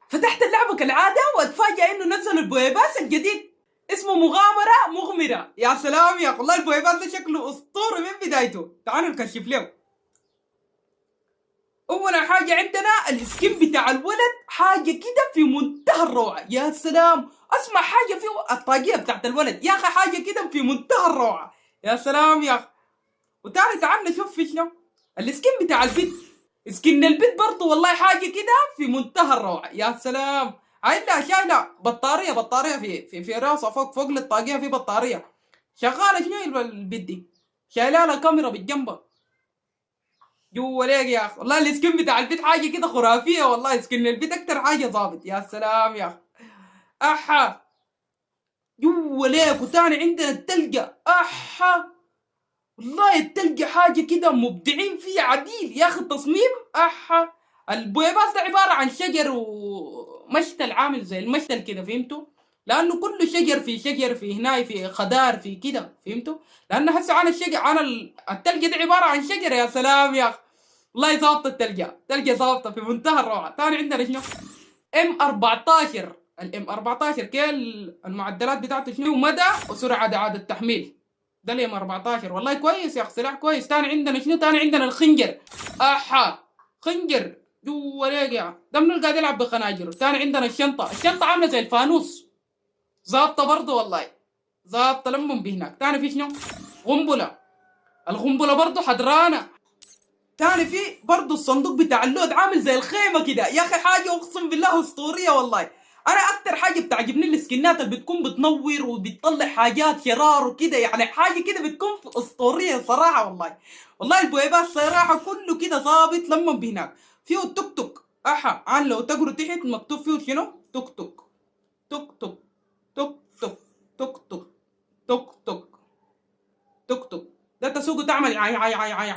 فتحت اللعبة كالعادة واتفاجأ انه نزلوا البويباس الجديد اسمه مغامرة مغمرة. يا سلام يا اخي، والله البويباس ده شكله اسطوري من بدايته. تعالوا نكشف له. اول حاجة عندنا السكين بتاع الولد، حاجة كده في منتهى الروعة. يا سلام، اسمع حاجة فيه الطاقية بتاعت الولد يا اخي، حاجة كده في منتهى الروعة. يا سلام يا اخي. وتاني تعال نشوف في شنو السكين بتاع البيت. سكين البيت برضه والله حاجة كده في منتهى الروعة. يا سلام، عندها شايلة بطارية في راسها، فوق الطاقية في بطارية شغالة. شنو البيت دي؟ شايلة لها كاميرا بالجنبة جوا ليك يا اخي. والله السكين بتاع البيت حاجة كده خرافية، والله سكين البيت أكتر حاجة ظابط. يا سلام يا اخي. أحا جوا ليك. وتاني عندنا التلجة. أحا والله التلقى حاجة كده مبدعين فيه عديل يا أخي. التصميم أحا. البويباس ده عبارة عن شجر ومشتل، عامل زي المشتل كده، فهمتوا؟ لأنه كله شجر في شجر، في هنا في خضار في كده، فهمتوا؟ لأنه هسه عن الشجر عن التلقى ده عبارة عن شجر. يا سلام يا أخي، والله ظابطة التلقى ظابطة في منتهى الروعة. تاني عندنا شنو؟ ام 14. الام 14 كيل المعدلات بتاعته شنو؟ مدى وسرعة إعادة التحميل. ده الام 14 والله كويس يا اخي، سلاح كويس. تاني عندنا شنو؟ تاني عندنا الخنجر. احا خنجر جوا ليك يا ده منو قاعد يلعب بخناجره. تاني عندنا الشنطة عاملة زي الفانوس، ظابطة برضه والله، ظابطة لمن بهناك. تاني في شنو؟ قنبلة. القنبلة برضه حدرانة. تاني في برضه الصندوق بتاع اللود عامل زي الخيمة كده يا اخي، حاجة اقسم بالله اسطورية والله. انا اكتر حاجة بتعجبني السكنات اللي بتكون بتنور وبتطلع حاجات شرار وكده، يعني حاجة كده بتكون اسطورية صراحة والله. والله البويبات صراحة كله كده ظابط لما بهناك. فيه التوك توك. احا عن لو تقروا تحت مكتوب فيه شنو؟ توك توك توك توك توك توك توك توك توك توك توك توك. ده تسوقه تعمل عاي عاي عاي عاي.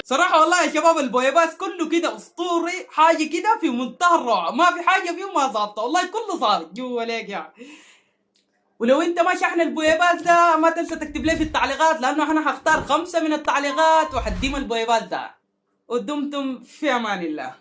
صراحة والله يا شباب البويباس كله كده اسطوري، حاجة كده في منتهى الروعة، ما في حاجة فيه ما ظابطة والله، كله ظابط جوا ليك يعني. ولو انت ما شحن البويباس ده ما تنسى تكتب لي في التعليقات، لانه انا هختار 5 من التعليقات وحديم البويباس ده. ودمتم في امان الله.